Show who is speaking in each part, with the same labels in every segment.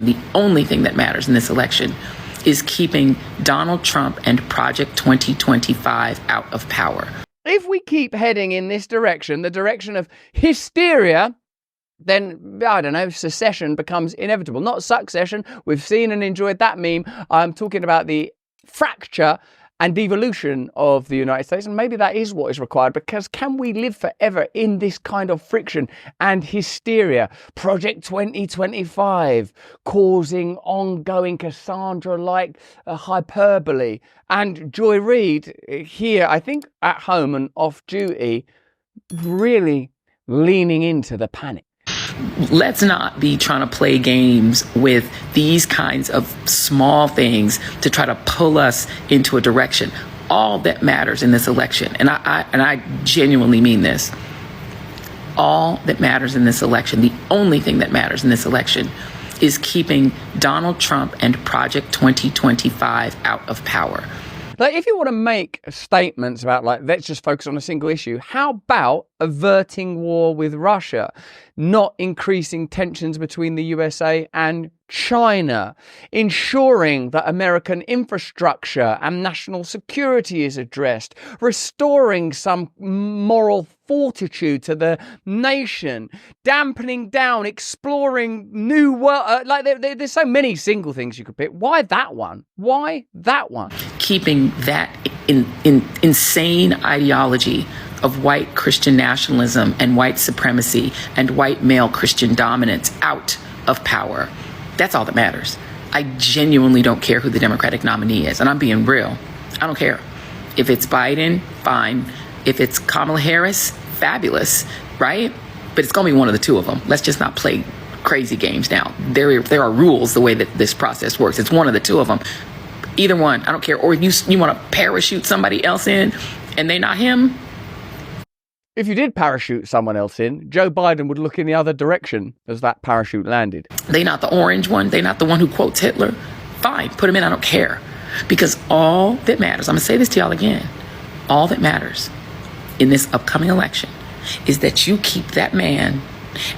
Speaker 1: The only thing that matters in this election is keeping Donald Trump and Project 2025 out of power.
Speaker 2: If we keep heading in this direction, the direction of hysteria, then, I don't know, secession becomes inevitable. Not succession. We've seen and enjoyed that meme. I'm talking about the fracture and devolution of the United States. And maybe that is what is required, because can we live forever in this kind of friction and hysteria? Project 2025 causing ongoing Cassandra-like hyperbole. And Joy Reid here, I think at home and off duty, really leaning into the panic.
Speaker 1: Let's not be trying to play games with these kinds of small things to try to pull us into a direction. All that matters in this election, and I genuinely mean this, all that matters in this election, the only thing that matters in this election, is keeping Donald Trump and Project 2025 out of power.
Speaker 2: Like, if you want to make statements about, like, let's just focus on a single issue, how about averting war with Russia, not increasing tensions between the USA and China, ensuring that American infrastructure and national security is addressed, restoring some moral fortitude to the nation, dampening down, exploring new world. There's so many single things you could pick. Why that one? Why that one?
Speaker 1: Keeping that insane ideology of white Christian nationalism and white supremacy and white male Christian dominance out of power. That's all that matters. I genuinely don't care who the Democratic nominee is. And I'm being real. I don't care. If it's Biden, fine. If it's Kamala Harris, fabulous, right? But it's going to be one of the two of them. Let's just not play crazy games now. There are rules the way that this process works. It's one of the two of them. Either one, I don't care. Or if you want to parachute somebody else in and they not him.
Speaker 2: If you did parachute someone else in, Joe Biden would look in the other direction as that parachute landed.
Speaker 1: They not the orange one. They not the one who quotes Hitler. Fine, put him in. I don't care. Because all that matters, I'm going to say this to y'all again, all that matters in this upcoming election is that you keep that man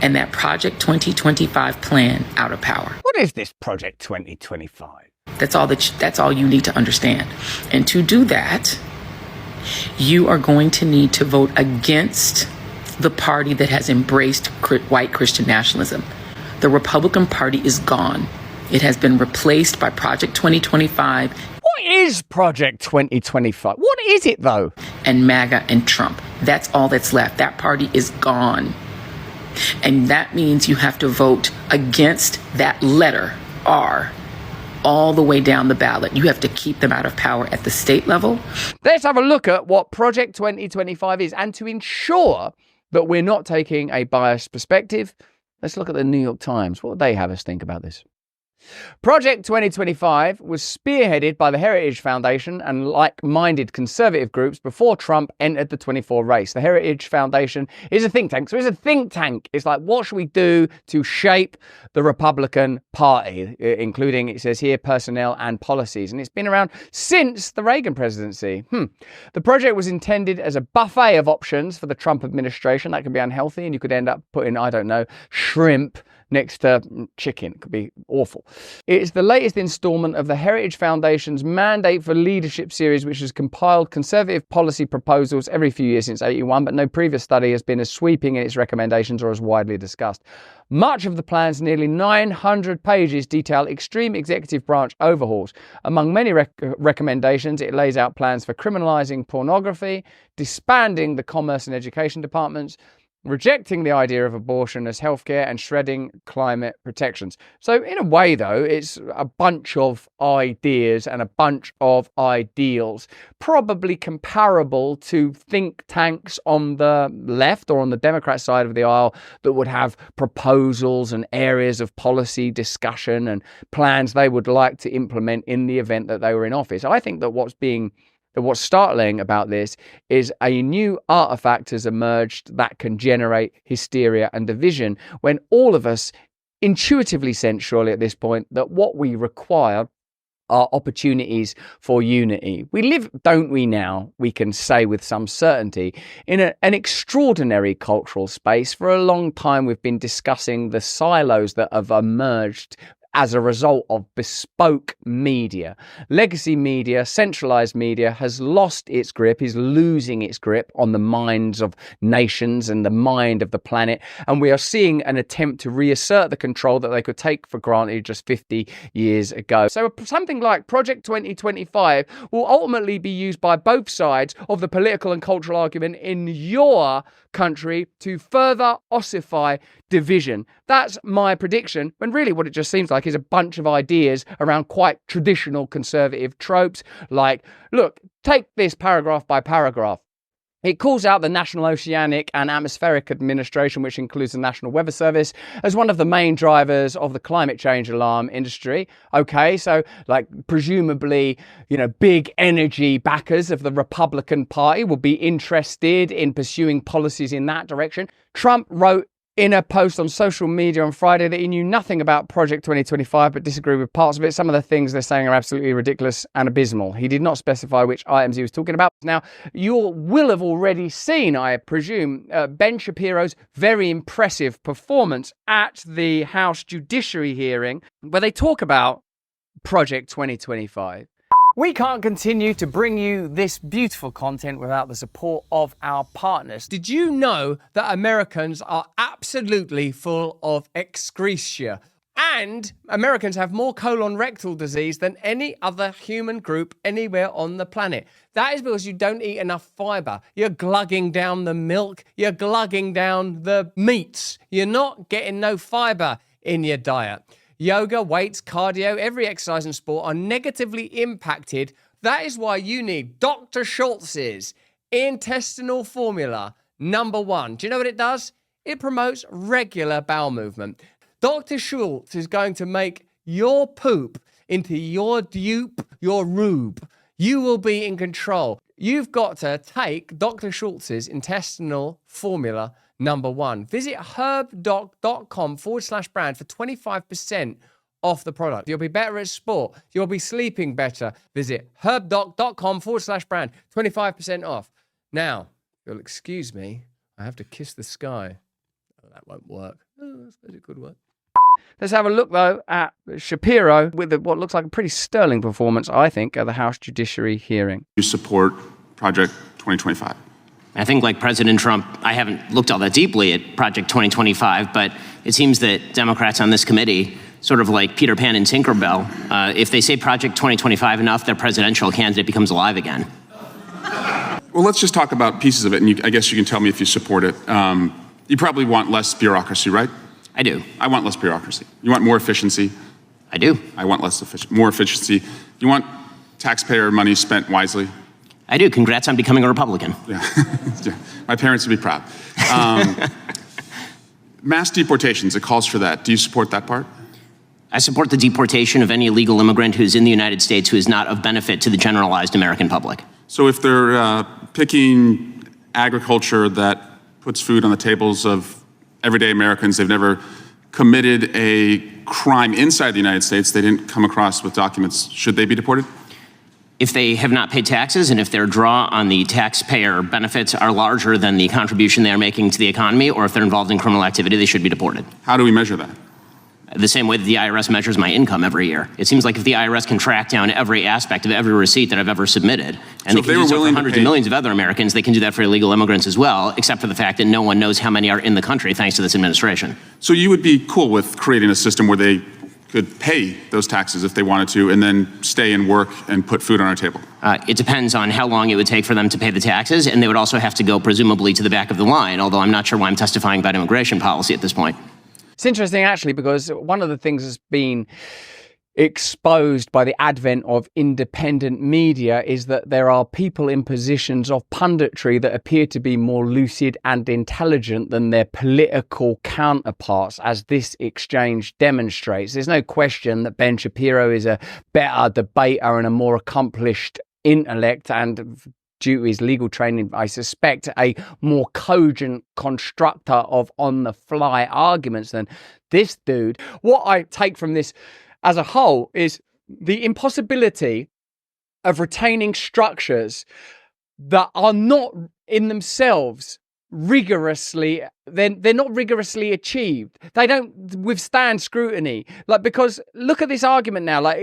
Speaker 1: and that Project 2025 plan out of power.
Speaker 2: What is this Project 2025?
Speaker 1: That's all you need to understand. And to do that, you are going to need to vote against the party that has embraced white Christian nationalism. The Republican Party is gone. It has been replaced by Project 2025.
Speaker 2: What is Project 2025? What is it, though?
Speaker 1: And MAGA and Trump. That's all that's left. That party is gone. And that means you have to vote against that letter, R, all the way down the ballot. You have to keep them out of power at the state level.
Speaker 2: Let's have a look at what Project 2025 is. And to ensure that we're not taking a biased perspective, let's look at the New York Times. What would they have us think about this? Project 2025 was spearheaded by the Heritage Foundation and like-minded conservative groups before Trump entered the 24 race. The Heritage Foundation is a think tank. So it's a think tank. It's like, what should we do to shape the Republican Party, including, it says here, personnel and policies. And it's been around since the Reagan presidency. The project was intended as a buffet of options for the Trump administration. That could be unhealthy, and you could end up putting, I don't know, shrimp next to chicken. It could be awful. It is the latest installment of the Heritage Foundation's Mandate for Leadership series, which has compiled conservative policy proposals every few years since 81, but no previous study has been as sweeping in its recommendations or as widely discussed. Much of the plan's nearly 900 pages detail extreme executive branch overhauls. Among many recommendations, it lays out plans for criminalizing pornography, disbanding the commerce and education departments, rejecting the idea of abortion as healthcare, and shredding climate protections. So in a way, though, it's a bunch of ideas and a bunch of ideals, probably comparable to think tanks on the left or on the Democrat side of the aisle that would have proposals and areas of policy discussion and plans they would like to implement in the event that they were in office. I think that what's startling about this is a new artifact has emerged that can generate hysteria and division when all of us intuitively sense, surely at this point, that what we require are opportunities for unity. We live, don't we now, we can say with some certainty, in an extraordinary cultural space. For a long time, we've been discussing the silos that have emerged as a result of bespoke media. Legacy media, centralized media has lost its grip, is losing its grip on the minds of nations and the mind of the planet. And we are seeing an attempt to reassert the control that they could take for granted just 50 years ago. So something like Project 2025 will ultimately be used by both sides of the political and cultural argument in your country to further ossify division. That's my prediction, when really what it just seems like is a bunch of ideas around quite traditional conservative tropes like, look, take this paragraph by paragraph. It calls out the National Oceanic and Atmospheric Administration, which includes the National Weather Service, as one of the main drivers of the climate change alarm industry. Okay, so like presumably, big energy backers of the Republican Party will be interested in pursuing policies in that direction. Trump wrote in a post on social media on Friday that he knew nothing about Project 2025 but disagreed with parts of it. Some of the things they're saying are absolutely ridiculous and abysmal. He did not specify which items he was talking about. Now, you will have already seen, I presume, Ben Shapiro's very impressive performance at the House Judiciary hearing where they talk about Project 2025. We can't continue to bring you this beautiful content without the support of our partners. Did you know that Americans are absolutely full of excretia? And Americans have more colon rectal disease than any other human group anywhere on the planet. That is because you don't eat enough fiber. You're glugging down the milk. You're glugging down the meats. You're not getting no fiber in your diet. Yoga, weights, cardio, every exercise and sport are negatively impacted. That is why you need Dr. Schultz's intestinal formula #1. Do you know what it does? It promotes regular bowel movement. Dr. Schultz is going to make your poop into your dupe, your rube. You will be in control. You've got to take Dr. Schultz's intestinal formula #1. Visit herbdoc.com/brand for 25% off the product. You'll be better at sport. You'll be sleeping better. Visit herbdoc.com/brand, 25% off. Now, you'll excuse me, I have to kiss the sky. Oh, that won't work. Oh, I suppose it could work. Let's have a look, though, at Shapiro with what looks like a pretty sterling performance, I think, at the House Judiciary hearing.
Speaker 3: You support Project 2025?
Speaker 4: I think, like President Trump, I haven't looked all that deeply at Project 2025, but it seems that Democrats on this committee, sort of like Peter Pan and Tinkerbell, if they say Project 2025 enough, their presidential candidate becomes alive again.
Speaker 3: Well, let's just talk about pieces of it, and I guess you can tell me if you support it. You probably want less bureaucracy, right?
Speaker 4: I do.
Speaker 3: I want less bureaucracy. You want more efficiency?
Speaker 4: I do.
Speaker 3: I want more efficiency. You want taxpayer money spent wisely?
Speaker 4: I do. Congrats on becoming a Republican.
Speaker 3: Yeah. Yeah. My parents would be proud. Mass deportations, it calls for that. Do you support that part?
Speaker 4: I support the deportation of any illegal immigrant who is in the United States who is not of benefit to the generalized American public.
Speaker 3: So if they're picking agriculture that puts food on the tables of everyday Americans, they've never committed a crime inside the United States, they didn't come across with documents, should they be deported?
Speaker 4: If they have not paid taxes and if their draw on the taxpayer benefits are larger than the contribution they are making to the economy, or if they're involved in criminal activity, they should be deported.
Speaker 3: How do we measure that?
Speaker 4: The same way that the IRS measures my income every year. It seems like if the IRS can track down every aspect of every receipt that I've ever submitted, and they can do so for hundreds of millions of other Americans, they can do that for illegal immigrants as well, except for the fact that no one knows how many are in the country thanks to this administration.
Speaker 3: So you would be cool with creating a system where they could pay those taxes if they wanted to and then stay and work and put food on our table?
Speaker 4: It depends on how long it would take for them to pay the taxes, and they would also have to go presumably to the back of the line, although I'm not sure why I'm testifying about immigration policy at this point.
Speaker 2: It's interesting, actually, because one of the things that's been exposed by the advent of independent media is that there are people in positions of punditry that appear to be more lucid and intelligent than their political counterparts, as this exchange demonstrates. There's no question that Ben Shapiro is a better debater and a more accomplished intellect, and due to his legal training, I suspect, a more cogent constructor of on-the-fly arguments than this dude. What I take from this as a whole is the impossibility of retaining structures that are not in themselves rigorously they're not rigorously achieved. They don't withstand scrutiny. Like, because look at this argument now. Like,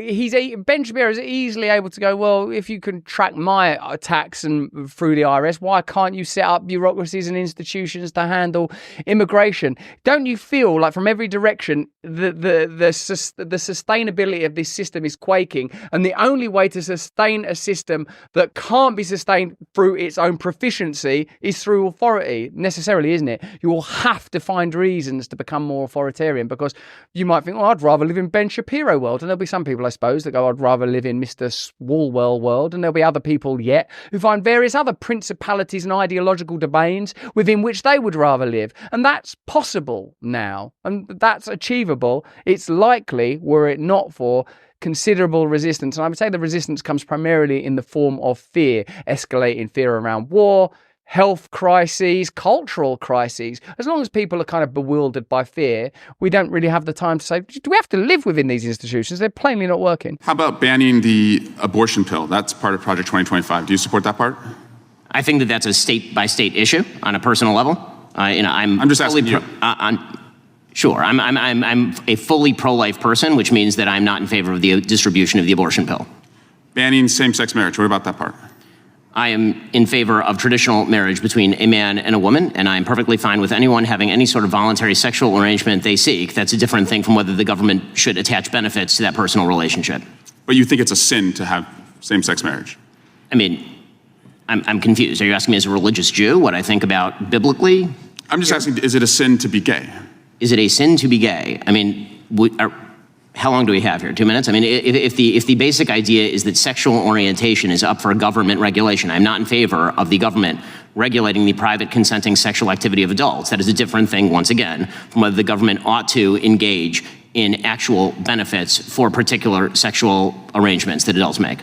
Speaker 2: Ben Shapiro is easily able to go, well, if you can track my tax and through the IRS, why can't you set up bureaucracies and institutions to handle immigration? Don't you feel like from every direction the sustainability of this system is quaking, and the only way to sustain a system that can't be sustained through its own proficiency is through authority, necessarily, isn't it? You will have to find reasons to become more authoritarian, because you might think, I'd rather live in Ben Shapiro world, and there'll be some people, I suppose, that go, I'd rather live in Mr. Swalwell world, and there'll be other people yet who find various other principalities and ideological domains within which they would rather live, and that's possible now, and that's achievable. It's likely, were it not for considerable resistance, and I would say the resistance comes primarily in the form of fear, escalating fear around war, health crises, cultural crises. As long as people are kind of bewildered by fear, we don't really have the time to say, do we have to live within these institutions? They're plainly not working.
Speaker 3: How about banning the abortion pill? That's part of Project 2025. Do you support that part?
Speaker 4: I think that that's a state-by-state issue on a personal level.
Speaker 3: I'm just asking you.
Speaker 4: Sure, I'm a fully pro-life person, which means that I'm not in favor of the distribution of the abortion pill.
Speaker 3: Banning same-sex marriage, what about that part?
Speaker 4: I am in favor of traditional marriage between a man and a woman, and I'm perfectly fine with anyone having any sort of voluntary sexual arrangement they seek. That's a different thing from whether the government should attach benefits to that personal relationship.
Speaker 3: But you think it's a sin to have same-sex marriage?
Speaker 4: I mean, I'm confused. Are you asking me as a religious Jew what I think about biblically?
Speaker 3: I'm just asking, is it a sin to be gay?
Speaker 4: Is it a sin to be gay? I mean, how long do we have here? 2 minutes? I mean, if the basic idea is that sexual orientation is up for government regulation, I'm not in favor of the government regulating the private consenting sexual activity of adults. That is a different thing, once again, from whether the government ought to engage in actual benefits for particular sexual arrangements that adults make.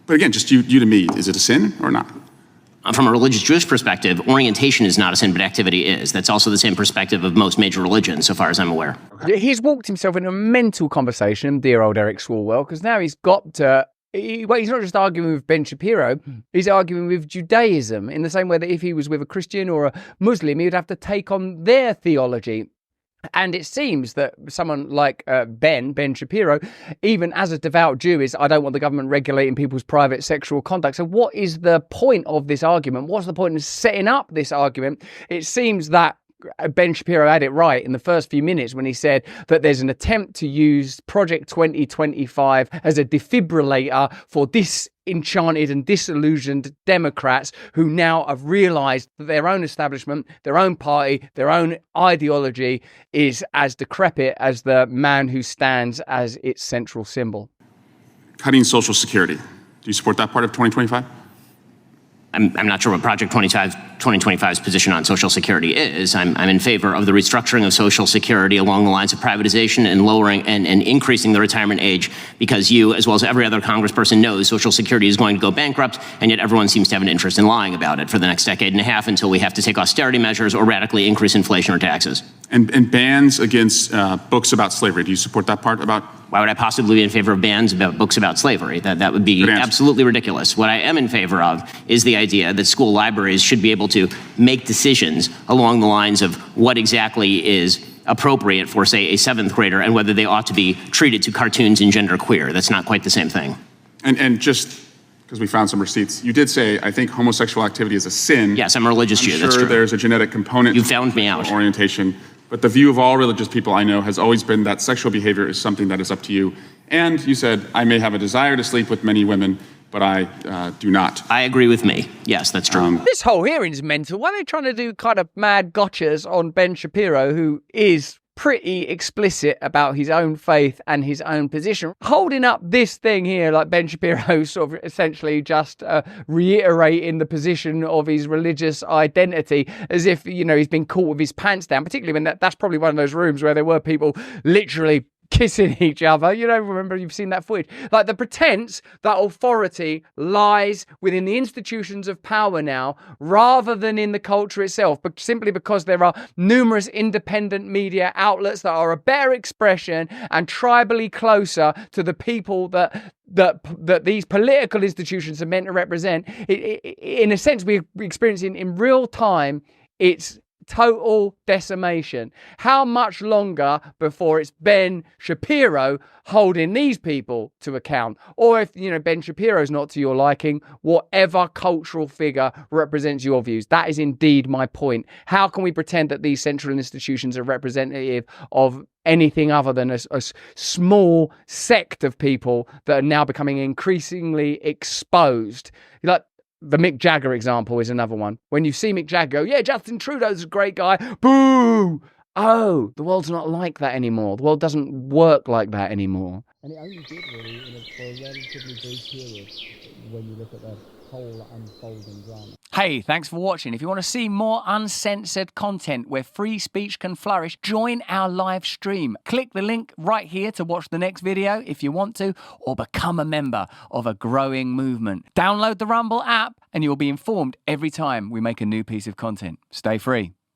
Speaker 3: But again, just you to me, is it a sin or not?
Speaker 4: From a religious Jewish perspective, orientation is not a sin, but activity is. That's also the same perspective of most major religions, so far as I'm aware.
Speaker 2: Okay. He's walked himself into a mental conversation, dear old Eric Swalwell, because now he's got to... he's not just arguing with Ben Shapiro, he's arguing with Judaism in the same way that if he was with a Christian or a Muslim, he would have to take on their theology. And it seems that someone like Ben Shapiro, even as a devout Jew, is, I don't want the government regulating people's private sexual conduct. So what is the point of this argument? What's the point in setting up this argument? It seems that Ben Shapiro had it right in the first few minutes when he said that there's an attempt to use Project 2025 as a defibrillator for disenchanted and disillusioned Democrats who now have realised that their own establishment, their own party, their own ideology is as decrepit as the man who stands as its central symbol.
Speaker 3: Cutting Social Security. Do you support that part of 2025?
Speaker 4: I'm not sure what Project 2025's position on Social Security is. I'm in favor of the restructuring of Social Security along the lines of privatization and lowering and increasing the retirement age, because you, as well as every other congressperson, knows Social Security is going to go bankrupt, and yet everyone seems to have an interest in lying about it for the next decade and a half until we have to take austerity measures or radically increase inflation or taxes.
Speaker 3: And bans against books about slavery. Do you support that part about?
Speaker 4: Why would I possibly be in favor of bans about books about slavery? That would be absolutely ridiculous. What I am in favor of is the idea that school libraries should be able to make decisions along the lines of what exactly is appropriate for, say, a 7th grader and whether they ought to be treated to cartoons and genderqueer. That's not quite the same thing.
Speaker 3: And just because we found some receipts, you did say, I think homosexual activity is a sin.
Speaker 4: Yes, I'm a religious Jew, that's true.
Speaker 3: There's a genetic component.
Speaker 4: You found me out.
Speaker 3: Orientation. But the view of all religious people I know has always been that sexual behavior is something that is up to you. And you said, I may have a desire to sleep with many women, but I do not.
Speaker 4: I agree with me. Yes, that's true.
Speaker 2: This whole hearing's mental. Why are they trying to do kind of mad gotchas on Ben Shapiro, who is pretty explicit about his own faith and his own position, holding up this thing here like Ben Shapiro sort of essentially just reiterating the position of his religious identity as if, you know, he's been caught with his pants down, particularly when that's probably one of those rooms where there were people literally kissing each other. You know, remember, you've seen that footage. Like the pretense that authority lies within the institutions of power now rather than in the culture itself, but simply because there are numerous independent media outlets that are a better expression and tribally closer to the people that these political institutions are meant to represent. In a sense, we're experiencing in real time its total decimation. How much longer before it's Ben Shapiro holding these people to account? Or if, Ben Shapiro's not to your liking, whatever cultural figure represents your views. That is indeed my point. How can we pretend that these central institutions are representative of anything other than a small sect of people that are now becoming increasingly exposed? Like, the Mick Jagger example is another one. When you see Mick Jagger go, yeah, Justin Trudeau's a great guy, boo! Oh, the world's not like that anymore. The world doesn't work like that anymore.
Speaker 5: And it only did really for a relatively brief period when you look at the whole unfolding drama.
Speaker 2: Hey, thanks for watching. If you want to see more uncensored content where free speech can flourish, join our live stream. Click the link right here to watch the next video if you want to, or become a member of a growing movement. Download the Rumble app and you'll be informed every time we make a new piece of content. Stay free.